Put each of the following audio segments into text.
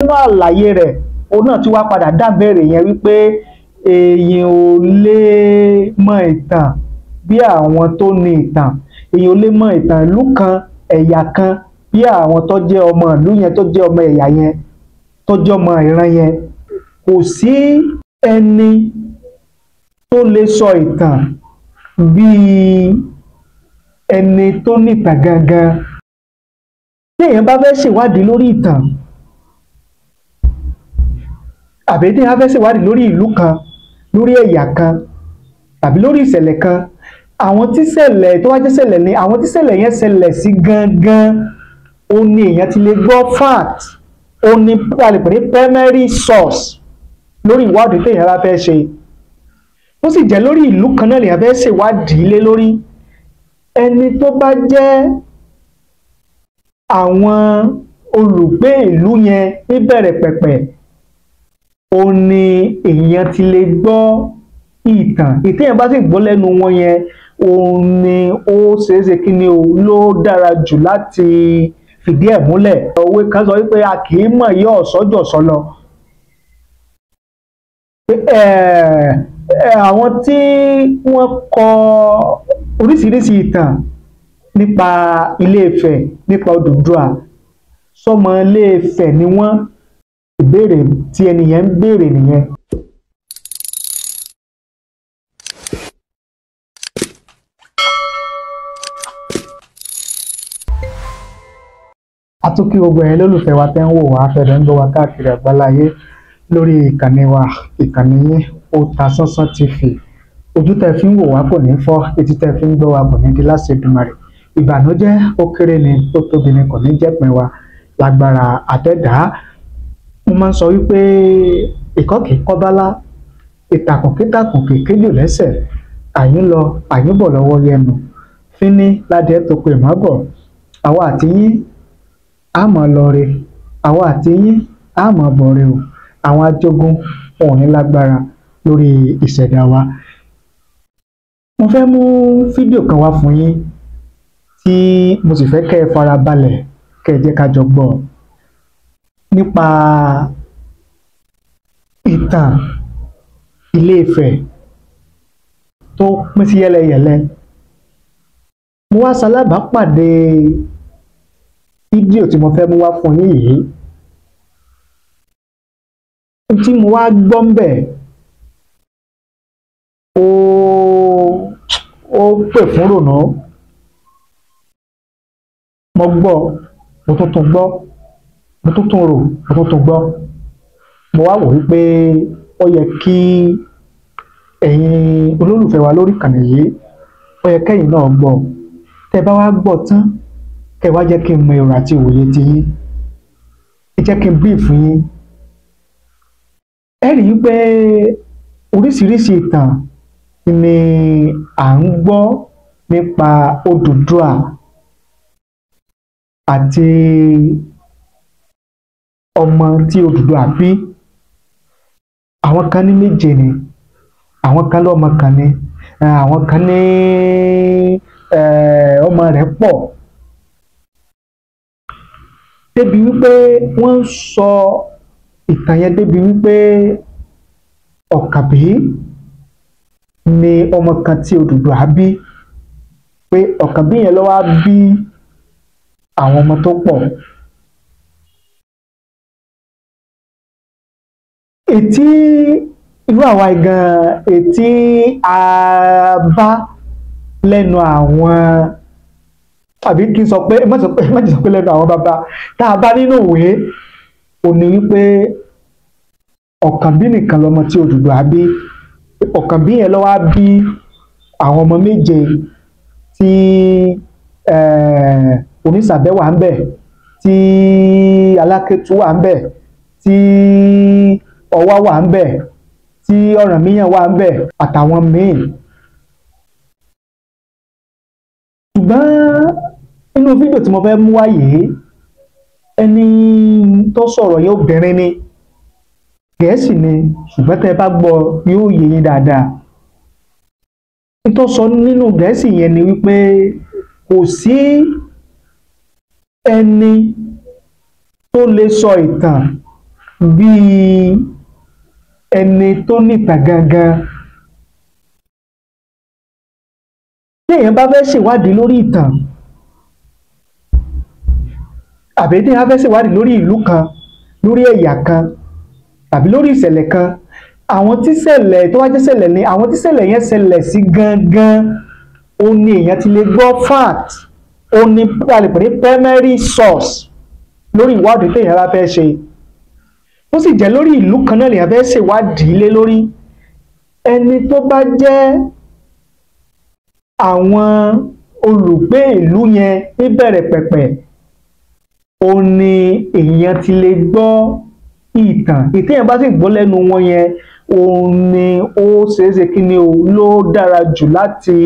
nínú àlàyé rẹ̀ òun náà ti wá padà dábẹ̀rẹ̀ yẹn wípé èèyàn ò lè mọ ìtàn bí àwọn tó ní ìtàn, èèyàn ò lè mọ ìtàn ìlú kan, ẹ̀yà kan bí àwọn tó jẹ́ ọmọ ìlú yẹn, tó jẹ́ ọmọ ẹ̀yà yẹn, tó jẹ́ ọmọ ìran yẹn. Kò sí ẹni tó lè sọ ìtàn bíi ẹni tó ní ìtàn gangan. Tí èèyàn bá fẹ́ ṣèwádìí lórí ìtàn, àbí tí èèyàn fẹ́ ṣèwádìí lórí ìlú kan, lórí ẹ̀yà kan, tàbí lórí ìṣẹ̀lẹ̀ kan, àwọn tí ṣẹlẹ̀ tó wá jẹ́ ṣẹlẹ̀ ni àwọn tí ṣẹlẹ̀ yẹn ṣẹlẹ̀ sí gangan, ó ní èèyàn ti lè gbọ́ fact, ó ní a lè pè ní primary source lórí ìwádìí tí èèyàn bá fẹ́ ṣe. Ó sì jẹ́ lórí ìlú kan náà lèèyàn fẹ́ ṣèwádìí lé lórí. Ẹni tó bá jẹ́ àwọn olùgbé ìlú yẹn níbẹ̀rẹ̀ pẹ̀pẹ̀, ó ní èèyàn ti lè gbọ́ ìtàn. Ìtẹ́yàn bá sì gbọ́ lẹ́nu wọn yẹn, òun ni ó ṣeéṣe kí ni o ló dára jù láti fìdí ẹ̀ múlẹ̀. Òwe kan sọ wípé a kì í mọ̀ yọ́ ọ̀sọ́jọ̀sọ lọ. Àwọn tí wọ́n kọ oríṣiríṣi ìtàn nípa Ilé-Ifẹ̀, nípa Odùduwà, sọmọ Ilé-Ifẹ̀ ni wọ́n? Ìbéèrè tí ẹnìyẹn ń béèrè nìyẹn. A tún kí gbogbo ẹ̀yin lólùfẹ́ wa tẹ́ ń wò wá, fẹ́rẹ̀ ń gbọ́ wa káàkiri àgbáláyé lórí ìkànnì wa, ìkànnì yín Otasánsán TV. Ojú tẹ́ fi ń wò wá kò ní fọ́, etí tẹ́ fi ń gbọ́ wa kò ní di láṣẹ Èdùmàrè. Ìbànújẹ́ ó kéré ni, ó tóbi ni, kò ní jẹ́pin wa lágbára Adẹ́dàá. Mo máa ń sọ wípé ìkọ́ kìí kọ́ bálá, ìtàkùn kítàkùn kìí kéjò lẹ́sẹ̀, àyín lọ àyín bọ̀ lọ́wọ́ yẹnu, fíní ládìẹ tó pè mọ́ bọ̀. Àwa àti yín á mọ̀ lọ́re, àwa àti yín á mọ̀ bọ̀re o. Àwọn ajogun wọn ò ní lágbára lórí ìṣẹ̀dá wa. Mo fẹ́ mú fídíò kan wá fún yín tí mo sì fẹ́ kẹ́ ẹ farabalẹ̀ kẹ́ ẹ jẹ́ ká jọ gbọ́ nípa ìtàn Ilé-Ifẹ̀ tó pín sí yẹ́lẹyẹ̀lẹ. Mo wá ṣalábàápàdé fídíò tí mo fẹ́ mú wá fún yín yìí. Tí mo wá gbọ́ ń bẹ̀, ó pè fún rònú. Mo gbọ́, mo tún gbọ́, mo tún rò, mo tún gbọ́. Mo wá wò wípé ó yẹ kí ẹ̀yin olólùfẹ́ wa lórí ìkànnì yìí, ó yẹ kẹ́yìn náà gbọ́. Tẹ́ bá wá gbọ́ tán, kẹ́ wá jẹ́ kí n mọ èrò àti òye ti yín. Ẹ jẹ́ kí n brief fún yín. Ẹ rí i pé oríṣiríṣi ìtàn ni à ń gbọ́ nípa Odùduwà àti ọmọ tí Odùduwà bí. Àwọn kan ní méje ni, àwọn kan lọ́mọ kan ni, àwọn kan ní ọmọ rẹ̀ pọ̀. Débi wípé wọ́n ń sọ ìtàn yẹn débi wípé Ọ̀kàbí ni ọmọ kan tí Odùduwà bí, pé Ọ̀kàbí yẹn ló wá bí àwọn ọmọ tó pọ̀. Ètí irú àwa gan, ètí a bá lẹ́nu àwọn, àbí kí n sọ pé má sọ pé lẹ́nu àwọn bàbá tá a bá nínú ìwé, ó ní wípé Ọ̀kànbí nìkan lọmọ tí Odùduwà bí. Ọ̀kànbí yẹn ló wá bí àwọn ọmọ méje tí Onísàbẹ̀ wà ń bẹ̀, tí Alákétu wà ń bẹ̀, tí Ọwá wà ń bẹ̀, tí Ọ̀rànmíyàn wà ń bẹ̀, àtàwọn míì. Ṣùgbọ́n nínú fídíò tí mo fẹ́ mú wá yìí, ẹni tó sọ̀rọ̀ yẹn obìnrin ni, Gẹ̀ẹ́sì ni, ṣùgbọ́n tẹ́ bá gbọ́ yóò yé yín dáadáa. Tó sọ nínú Gẹ̀ẹ́sì yẹn ni wípé kò sí ẹni tó lè sọ ìtàn bí ẹni tó nìtàn gangan. Tí èèyàn bá fẹ́ ṣèwádìí lórí ìtàn àbí tí èèyàn fẹ́ ṣèwádìí lórí ìlú kan, lórí ẹ̀yà kan tàbí lórí ìṣẹ̀lẹ̀ kan, àwọn tí ṣẹlẹ̀ tó wá jẹ́ ṣẹlẹ̀ ni àwọn tí ṣẹlẹ̀ yẹn ṣẹlẹ̀ sí gangan, ó ní èèyàn ti lè gbọ́ fact, ó ní a lè pè ní primary source lórí ìwádìí tí èèyàn bá fẹ́ ṣe. Ó sì jẹ́ lórí ìlú kan náà lèèyàn fẹ́ ṣèwádìí lé lórí. Ẹni tó bá jẹ́ àwọn olùgbé ìlú yẹn níbẹ̀rẹ̀ pẹ̀pẹ̀, ó ní èèyàn ti lè gbọ́ ìtàn. Ìtẹ́yàn bá sì gbọ́ lẹ́nu wọn yẹn, òun ni ó ṣeéṣe kí ni o ló dára jù láti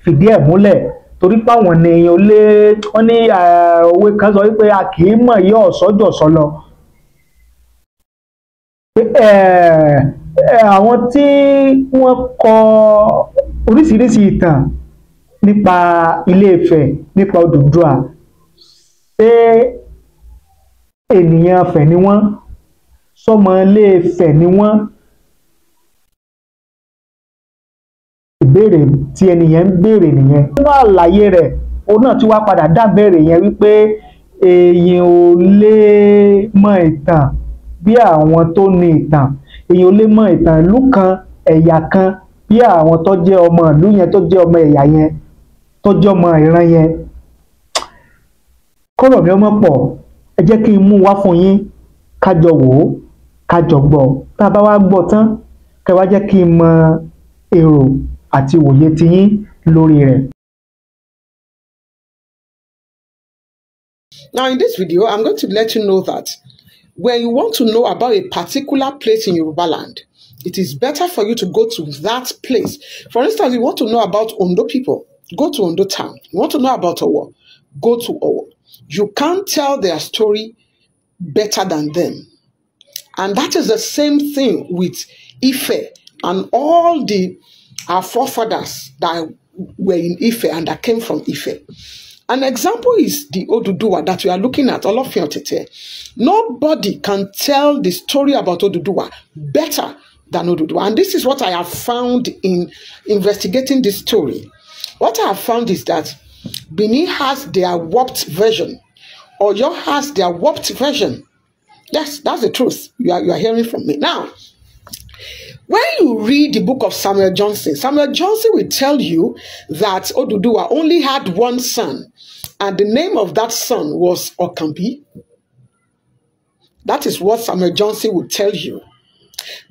fìdí ẹ̀ múlẹ̀. Torí pé àwọn ni èèyàn lé, wọ́n ní òwe kan sọ wípé a kì í mọ̀ yí ọ̀sọ́jọ̀sọ lọ. Àwọn tí wọ́n kọ oríṣiríṣi ìtàn nípa Ilé-Ifẹ̀, nípa Odùduwà, ṣé ènìyàn Ifẹ̀ ni wọ́n? Sọ́mọ Ilé-Ifẹ̀ ni wọ́n? Ìbéèrè tí ẹnìyẹn ń béèrè nìyẹn. Nínú àlàyé rẹ̀, òun náà tí wá padà dábẹ̀rẹ̀ yẹn wípé èèyàn ò lè mọ ìtàn bí àwọn tó ní ìtàn. Èèyàn ò lè mọ ìtàn ìlú kan, ẹ̀yà kan bí àwọn tó jẹ́ ọmọ ìlú yẹn, tó jẹ́ ọmọ ẹ̀yà yẹn, tó jẹ́ ọmọ ìran yẹn. Kọ́rọ̀ mi ọmọ pọ̀, ẹ jẹ́ kí n mú wá fún yín, ká jọ wò ó, ká jọ gbọ́. Tá a bá wá gbọ́ tán, kẹ́ wá jẹ́ kí n mọ èrò àti òye tiyín lórí rẹ̀. Now in this video, I'm going to let you know that when you want to know about a particular place in Yoruba land, it is better for you to go to that place. For instance, you want to know about Ondo people, go to Ondo town. You want to know about Owo, go to Owo. You can't tell their story better than them. And that is the same thing with Ife and all our forefathers that were in Ife and that came from Ife. An example is the Oduduwa that we are looking at, Olofin Otete. Nobody can tell the story about Oduduwa better than Oduduwa. And this is what I have found in investigating this story. What I have found is that Benin has their warped version. Oyo has their warped version. Yes, that's the truth. You are hearing from me. Now, when you read the book of Samuel Johnson will tell you that Oduduwa only had one son, and the name of that son was Okambi. That is what Samuel Johnson will tell you.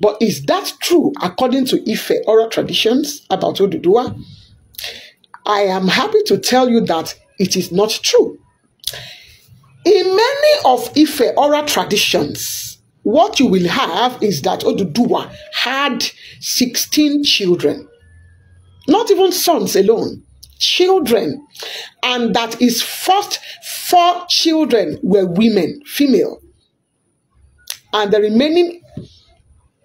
But is that true according to Ife oral traditions about Oduduwa? I am happy to tell you that it is not true. In many of Ife oral traditions, what you will have is that Oduduwa had 16 children. Not even sons alone, children. And that his first 4 children were women, female. And the remaining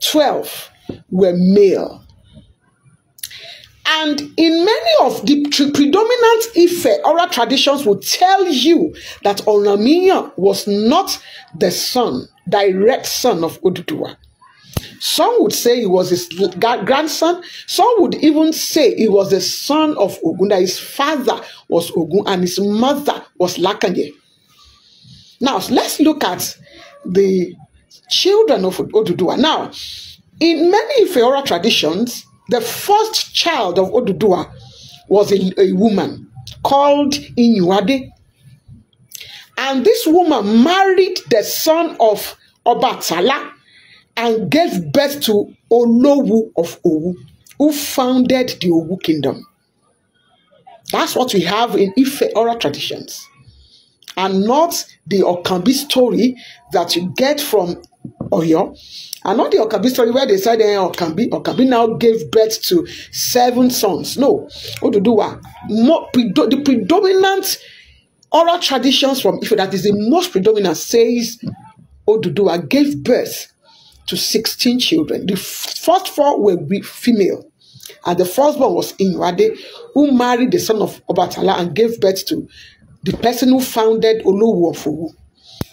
12 were male. And in many of the predominant Ife oral traditions will tell you that Onamiyan was not the son, direct son of Oduduwa. Some would say he was his grandson. Some would even say he was the son of Ogun, that his father was Ogun and his mother was Lakanye. Now, let's look at the children of Oduduwa. Now, in many Ife oral traditions, the first child of Oduduwa was a woman called Inyuade. And this woman married the son of Obatala and gave birth to Olowu of Owu, who founded the Owu kingdom. That's what we have in Ife oral traditions. And not the Okambi story that you get from Oyo. And not the Okambi story where they said Okambi now gave birth to 7 sons. No. Oduduwa, the predominant oral traditions from Ife, that is the most predominant, says Oduduwa gave birth to 16 children. The first 4 were female. And the firstborn was Inyuade, who married the son of Obatala and gave birth to the person who founded Olowu of Owu.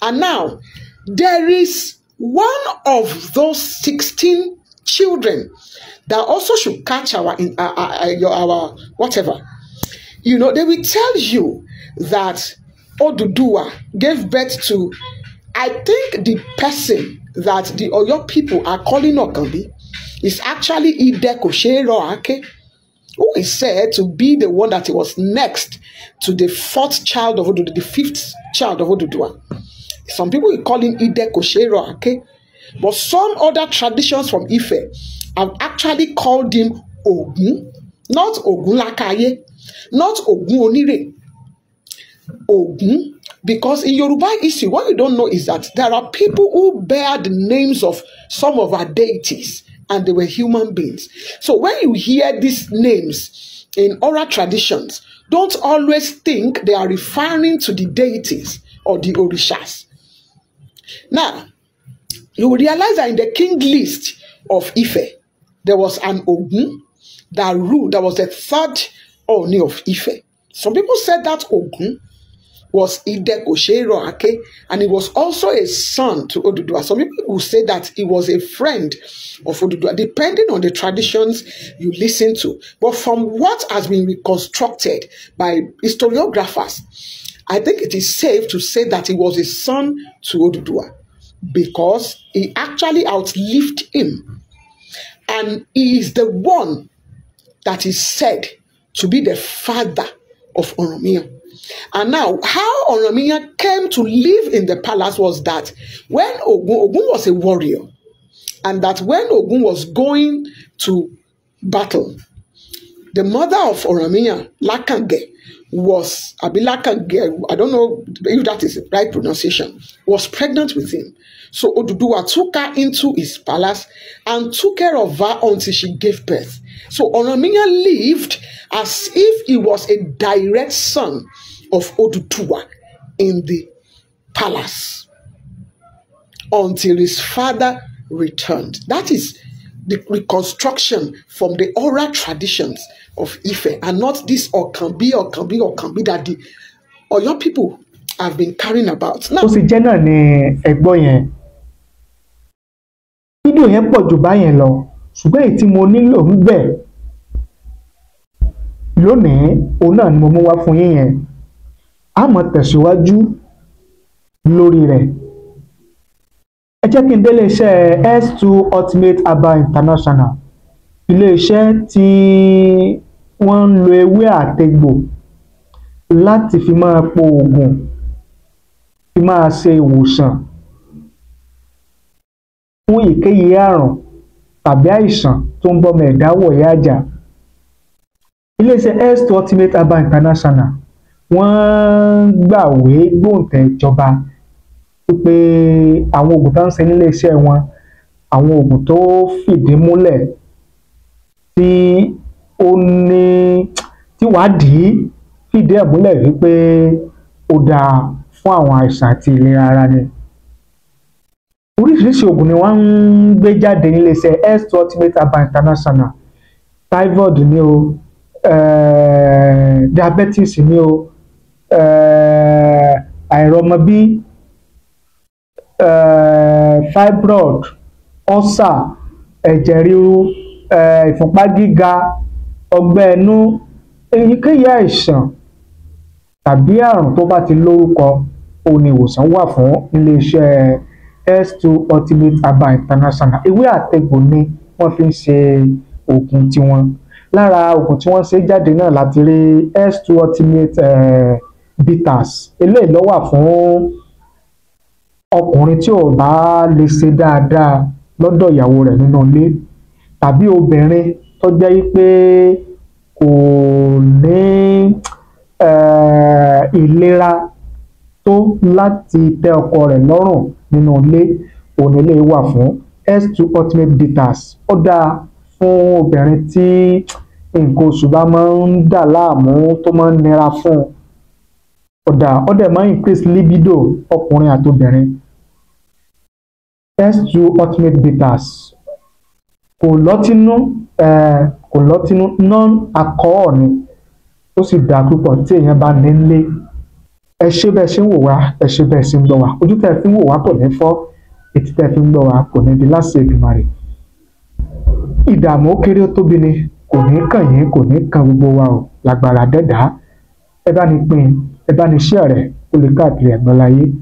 And now, there is one of those 16 children that also should catch our whatever, you know, they will tell you that Oduduwa gave birth to, I think the person that the Oyo people are calling Okambi is actually Ide Kosheroake, who is said to be the one that was next to the fourth child of Oduduwa, the fifth child of Oduduwa. Some people will call him Ide Kosheroake, but some other traditions from Ife have actually called him Ogun, not Ogunlakaye, not Ogun Onire, Ogun. Because in Yoruba history, what you don't know is that there are people who bear the names of some of our deities, and they were human beings. So when you hear these names in oral traditions, don't always think they are referring to the deities or the orishas. Now, you will realize that in the king list of Ife, there was an Ogun that ruled, that was the third Oni of Ife. Some people said that Ogun was Ide Kosheroake, and he was also a son to Oduduwa. Some people will say that he was a friend of Oduduwa, depending on the traditions you listen to. But from what has been reconstructed by historiographers, I think it is safe to say that he was a son to Oduduwa, because he actually outlived him. And he is the one that is said to be the father of Oromia. And now, how Oromia came to live in the palace was that when Ogun was a warrior, and that when Ogun was going to battle, the mother of Oromia, Lakange, was, Lakange, I don't know if that is the right pronunciation, was pregnant with him. So Oduduwa took her into his palace and took care of her until she gave birth. So Oromia lived as if he was a direct son of Oduduwa in the palace until his father returned. That is the reconstruction from the oral traditions of Ife, and not this Okambi that the Oyo people have been carrying about. Now, fídíò yẹn pọ̀ jù báyẹn lọ, ṣùgbọ́n èyí tí mo nílò ń bẹ̀ lónìí òun náà ni mo mú wá fún yín yẹn. A máa tẹ̀síwájú lórí rẹ̀. Ẹ jẹ́ kí n dé iléeṣẹ́ S2 Ultimate Herbal International, iléeṣẹ́ tí wọ́n ń lo ewé àtegbò láti fi máa po oògùn, fi máa ṣe ìwòsàn fún èyíkéyìí àrùn tàbí àìsàn tó ń bọ́mọ ẹ̀dá wọ̀yá àjà. Iléeṣẹ́ S2 Ultimate Herbal International wọ́n gbàwé gbòǹtẹ̀ ìjọba pé àwọn oògùn tó ń ṣe nílé iṣẹ́ wọn, àwọn oògùn tó fìdí múlẹ̀ tí ó ní tíwádìí fìdí ẹ̀ múlẹ̀ wípé ó dáa fún àwọn àìsàn àti ìlera ara ni. Oríṣiríṣi oògùn ni wọ́n ń gbé jáde nílé iṣẹ́ S2 Ultimate Herbal International. Typhoid ni o, diabetes ni o, àìrọ́mọbí, fibroid, ulcer, ẹ̀jẹ̀ ríru, ìfúnpá gíga, ọgbẹ́ inú, èyíkéyìí àìsàn tàbí àrùn tó bá ti lórúkọ, òun ni ìwòsàn wà fún iléeṣẹ́ S2 Ultimate Herbal International. Ewé àtegbò ni wọ́n fi ń ṣe oògùn tiwọn. Lára oògùn tí wọ́n ṣe jáde náà láti rí S2 Ultimate Bitters. Eléyìí ló wà fún ọkùnrin tí ò bá lè ṣe dáadáa lọ́dọ̀ ìyàwó rẹ̀ nínú ilé, tàbí obìnrin tó jẹ́ pé kò ní ìlera tó láti tẹ́ ọkọ rẹ̀ lọ́rùn nínú ilé, òun eléyìí wà fún S2 Ultimate Bitters. Ó dáa fún obìnrin tí nǹkan oṣù bá máa ń dà láàmú, tó máa ń nira fún un. Ó dẹ̀ máa ń increase libido ọkùnrin àti obìnrin. S2 Ultimate Bitters kò lọ́tínú, non-alcohol ni, ó sì dáa púpọ̀ tí èèyàn bá nílé. Ẹ ṣé bẹ́ẹ̀ ṣe ń wò wá, ẹ ṣé bẹ́ẹ̀ ṣe ń gbọ́ wá. Ojú tẹ́ fi ń wò wá kò ní fọ́, etí tẹ́ fi ń gbọ́ wa kò ní di láṣẹ Èdùmàrè. Ìdààmú ó kéré ó tóbi ni kò ní kàn yín, kò ní kan gbogbo wa o lágbára dẹ́dàá. Ẹ bá ní pín, ẹ bá ní share rẹ̀ kó lè káàkiri àgbáláyé.